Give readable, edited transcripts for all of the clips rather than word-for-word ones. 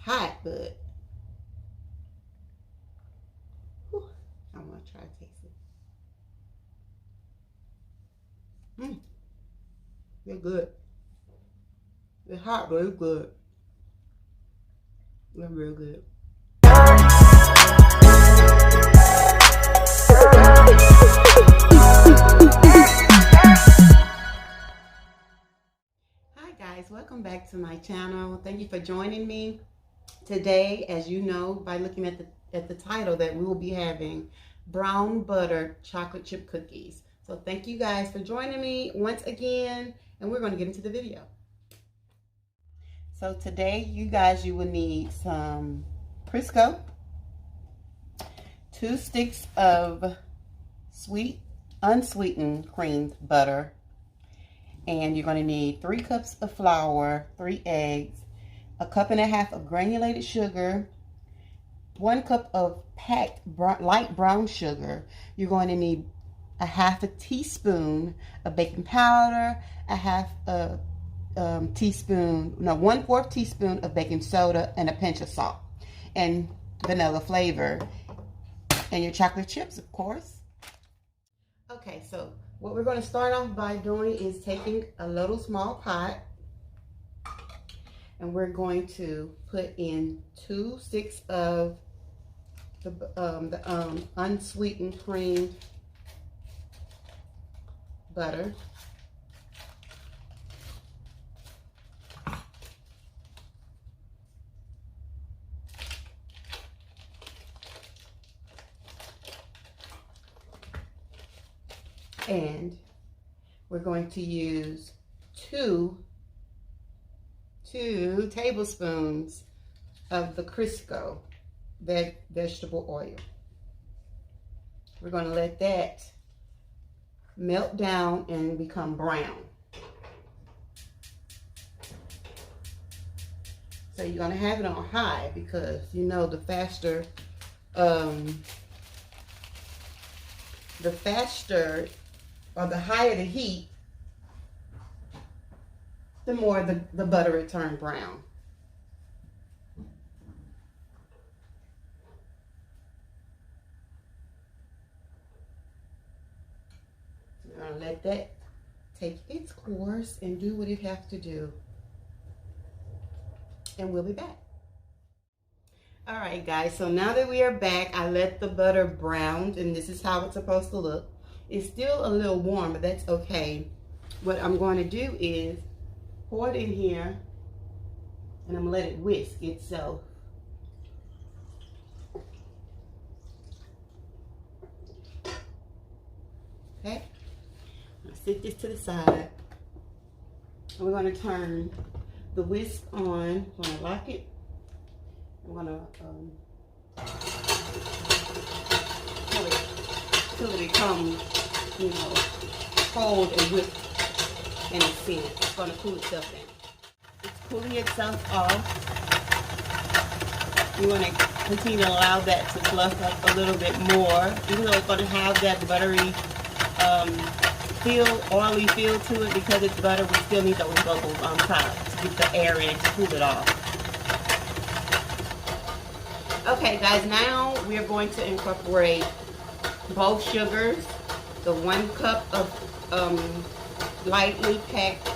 hot, but whew, I'm gonna try to taste it. They're good. They're hot, but it's good. They're real good. Hi guys, welcome back to my channel. Thank you for joining me today. As you know by looking at the title, that we will be having brown butter chocolate chip cookies. So thank you guys for joining me once again, and we're going to get into the video. So today, you guys, you will need some Crisco, 2 sticks of sweet, unsweetened creamed butter, and you're going to need 3 cups of flour, 3 eggs, 1.5 cups of granulated sugar, 1 cup of packed light brown sugar. You're going to need 1/2 teaspoon of baking powder, 1/4 teaspoon of baking soda, and a pinch of salt, and vanilla flavor, and your chocolate chips, of course. Okay, so what we're going to start off by doing is taking a little small pot, and we're going to put in 2 sticks of the unsweetened creamed butter. And we're going to use 2 tablespoons of the Crisco, that vegetable oil. We're going to let that melt down and become brown. So you're going to have it on high, because you know the faster or the higher the heat, the more the butter will turn brown. So we're going to let that take its course and do what it has to do. And we'll be back. All right, guys, so now that we are back, I let the butter brown, and this is how it's supposed to look. It's still a little warm, but that's okay. What I'm going to do is pour it in here, and I'm going to let it whisk itself. Okay, I'll set this to the side. We're going to turn the whisk on. I'm going to lock it. I'm going to till it becomes, cold and whipped in a sense. It's going to cool itself down. It's cooling itself off. You want to continue to allow that to fluff up a little bit more, even though it's going to have that buttery oily feel to it. Because it's butter, we still need those bubbles on top to get the air in to cool it off. Okay, guys, now we are going to incorporate both sugars, the 1 cup of lightly packed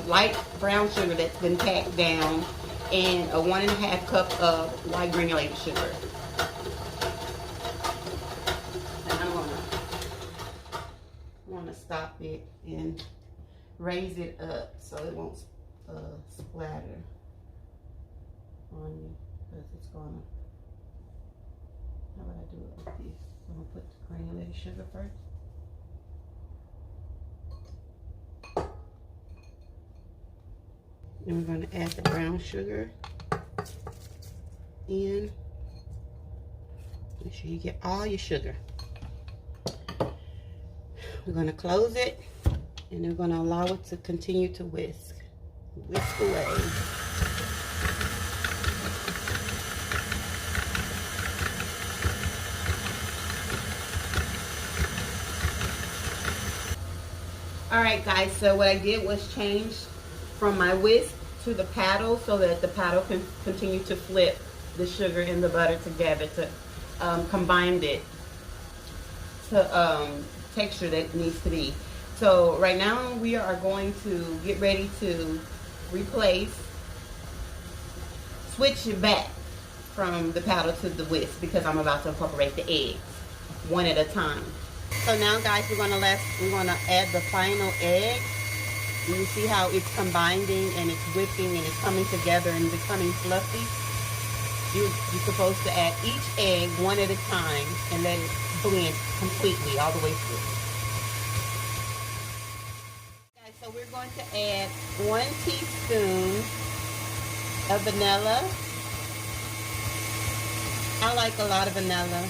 light brown sugar that's been packed down, and a 1.5 cup of white granulated sugar. And I'm gonna stop it and raise it up so it won't splatter on you, because it's gonna. How would I do it like this? I'm going to put the granulated sugar first. Then we're going to add the brown sugar in. Make sure you get all your sugar. We're going to close it, and then we're going to allow it to continue to whisk. Whisk away. Alright guys, so what I did was change from my whisk to the paddle so that the paddle can continue to flip the sugar and the butter together to combine it to texture that it needs to be. So right now we are going to get ready to switch it back from the paddle to the whisk because I'm about to incorporate the eggs one at a time. So now guys, we're gonna add the final egg. And you see how it's combining and it's whipping and it's coming together and becoming fluffy. You're supposed to add each egg one at a time and let it blend completely all the way through. Guys, so we're going to add 1 teaspoon of vanilla. I like a lot of vanilla,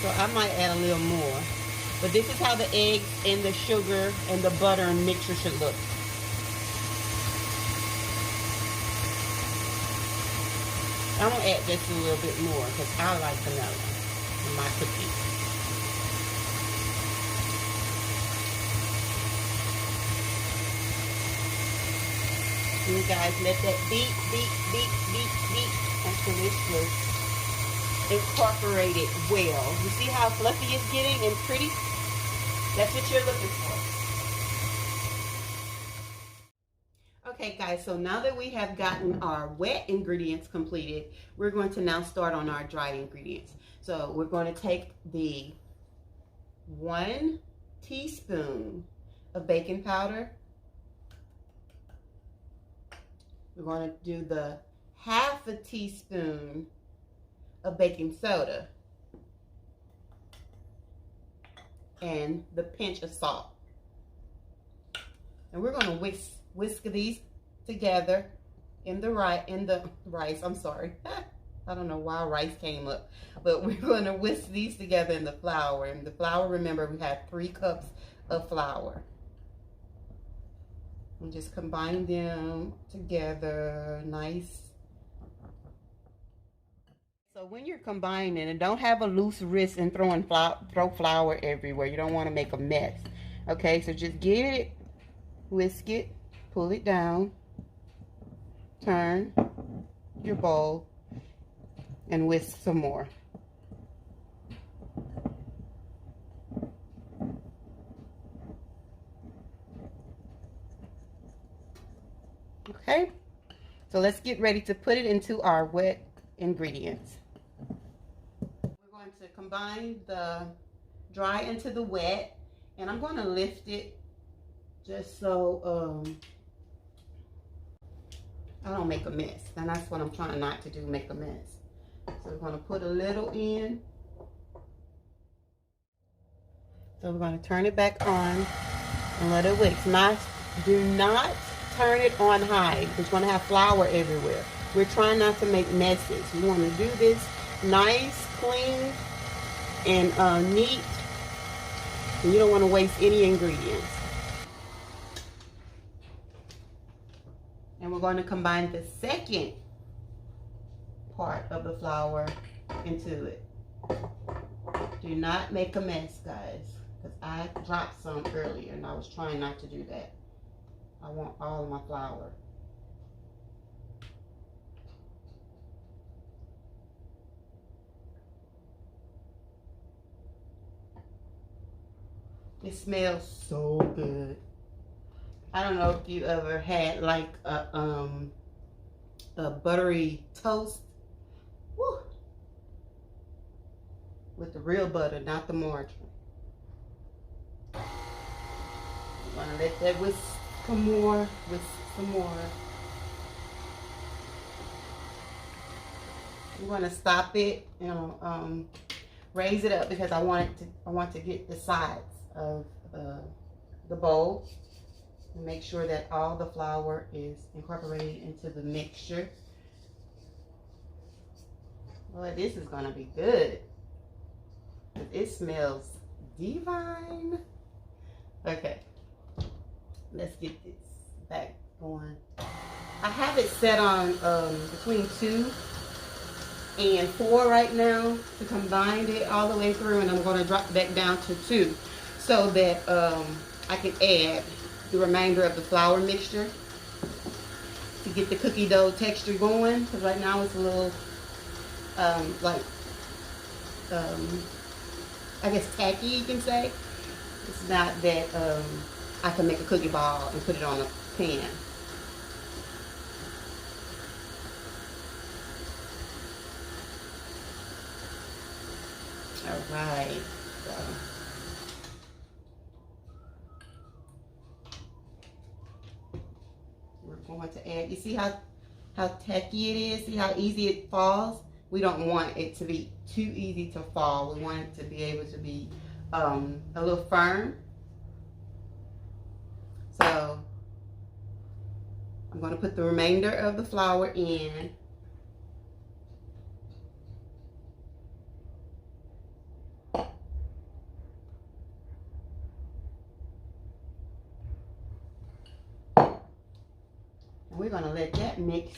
so I might add a little more. But this is how the eggs and the sugar and the butter and mixture should look. I'm going to add just a little bit more because I like vanilla in my cookies. And you guys let that beat until it's just incorporated well. You see how fluffy it's getting and pretty? That's what you're looking for. Okay guys, so now that we have gotten our wet ingredients completed, we're going to now start on our dry ingredients. So we're going to take the 1 teaspoon of baking powder. We're going to do the 1/2 teaspoon of baking soda and the pinch of salt. And we're going to whisk these together in the rice. I'm sorry. I don't know why rice came up, but we're going to whisk these together in the flour. And the flour, remember, we have 3 cups of flour. And just combine them together nice. So when you're combining it, don't have a loose wrist and throw flour everywhere. You don't want to make a mess. Okay, so just get it, whisk it, pull it down, turn your bowl, and whisk some more. Okay, so let's get ready to put it into our wet ingredients. We're going to combine the dry into the wet, and I'm going to lift it just so I don't make a mess. And that's what I'm trying not to do, make a mess. So we're going to put a little in. So we're going to turn it back on and let it whisk. Do not turn it on high. It's going to have flour everywhere. We're trying not to make messes. You want to do this nice, clean, and neat. And you don't want to waste any ingredients. And we're going to combine the second part of the flour into it. Do not make a mess, guys, because I dropped some earlier and I was trying not to do that. I want all of my flour. It smells so good. I don't know if you ever had like a buttery toast. Woo. With the real butter, not the margarine. I'm gonna let that whisk some more. I'm gonna stop it and raise it up because I want to get the sides of the bowl and make sure that all the flour is incorporated into the mixture. Boy, this is gonna be good. It smells divine. Okay, let's get this back going. I have it set on between 2 and 4 right now to combine it all the way through, and I'm going to drop back down to 2 so that I can add the remainder of the flour mixture. get the cookie dough texture going, because right now it's a little I guess tacky, you can say. It's not that I can make a cookie ball and put it on a pan. All right. So. We're going to add, you see how tacky it is? See how easy it falls? We don't want it to be too easy to fall. We want it to be able to be a little firm. So I'm going to put the remainder of the flour in. We're going to let that mix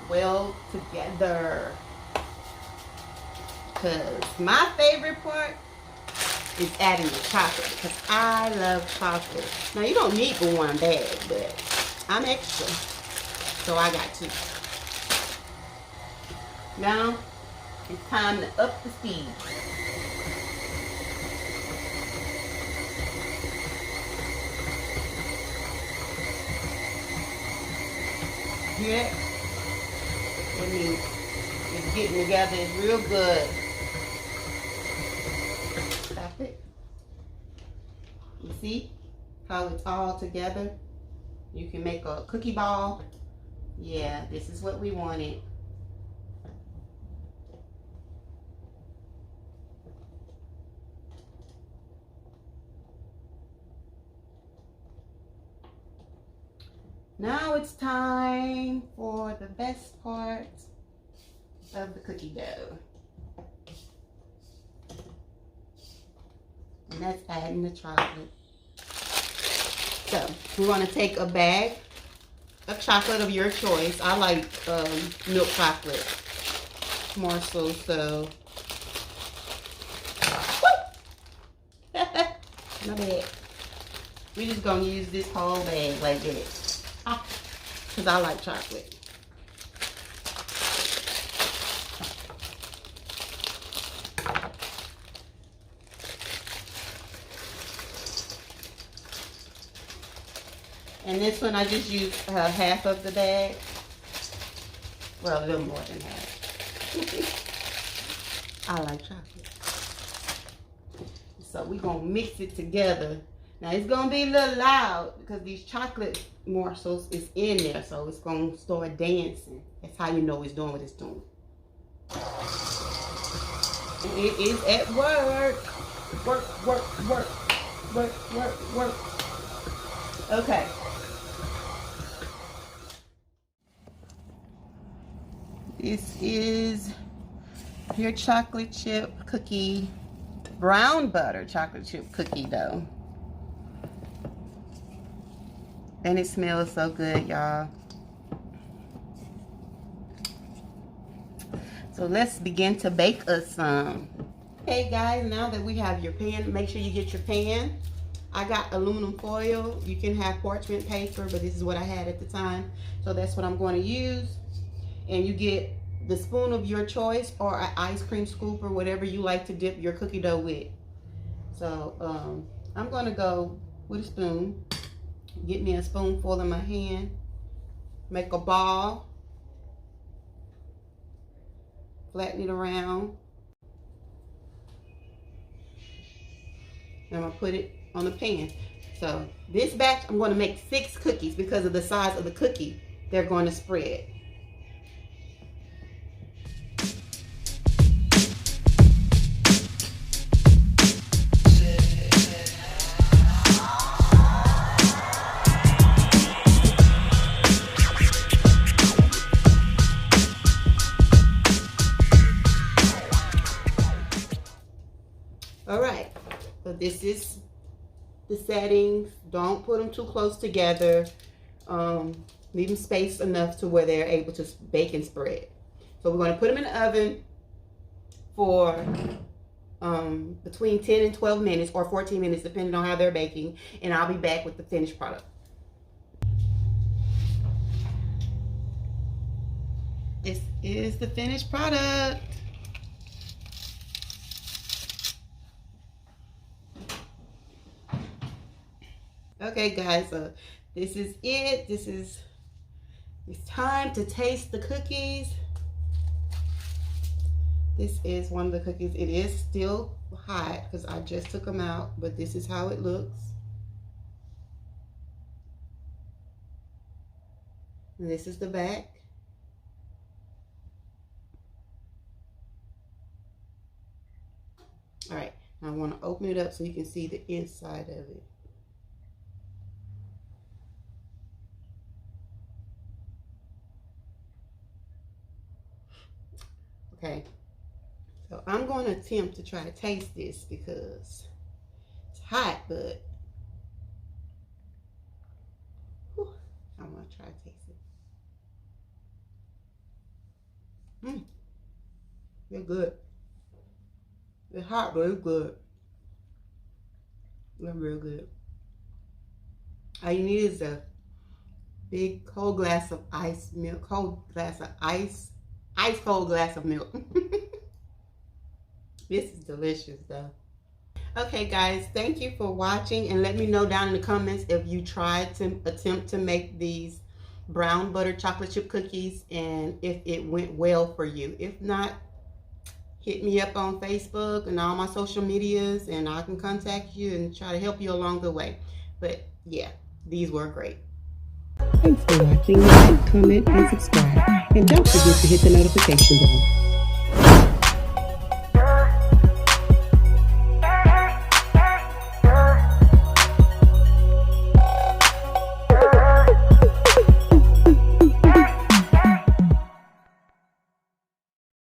well together. Because my favorite part is adding the chocolate. Because I love chocolate. Now, you don't need but one bag, but I'm extra. So I got two. Now, it's time to up the speed. Hear that? That means it's getting together. It's real good. Stop it. You see how it's all together? You can make a cookie ball. Yeah, this is what we wanted. Now it's time for the best part of the cookie dough. And that's adding the chocolate. So we want to take a bag of chocolate of your choice. I like milk chocolate more so. My bad. We're just going to use this whole bag like this. Because I like chocolate. And this one I just used half of the bag. Well, a little more than half. I like chocolate. So we're going to mix it together. Now it's going to be a little loud because these chocolate morsels is in there. So it's going to start dancing. That's how you know it's doing what it's doing. And it is at work. Work, work, work. Work, work, work. Okay. This is your chocolate chip cookie, brown butter chocolate chip cookie dough. And it smells so good, y'all. So let's begin to bake us some. Okay, guys, now that we have your pan, make sure you get your pan. I got aluminum foil. You can have parchment paper, but this is what I had at the time. So that's what I'm going to use. And you get the spoon of your choice or an ice cream scoop or whatever you like to dip your cookie dough with. So I'm going to go with a spoon. Get me a spoonful in my hand. Make a ball. Flatten it around. I'm going to put it on the pan. So this batch, I'm going to make 6 cookies because of the size of the cookie they're going to spread. All right, so this is the settings. Don't put them too close together. Leave them spaced enough to where they're able to bake and spread. So we're going to put them in the oven for between 10 and 12 minutes or 14 minutes, depending on how they're baking. And I'll be back with the finished product. This is the finished product. Okay, guys, so this is it. It's time to taste the cookies. This is one of the cookies. It is still hot because I just took them out, but this is how it looks. And this is the back. All right, I want to open it up so you can see the inside of it. Okay, so I'm going to attempt to try to taste this because it's hot, but whew, I want to try to taste it. They're good. It's hot, but it's good. They're real good. All you need is a big cold glass of ice milk, ice cold glass of milk. This is delicious though. Okay guys, thank you for watching, and let me know down in the comments if you tried to attempt to make these brown butter chocolate chip cookies and if it went well for you. If not, hit me up on Facebook and all my social medias and I can contact you and try to help you along the way. But yeah, these were great. Thanks for watching. Like, comment, and subscribe. And don't forget to hit the notification bell.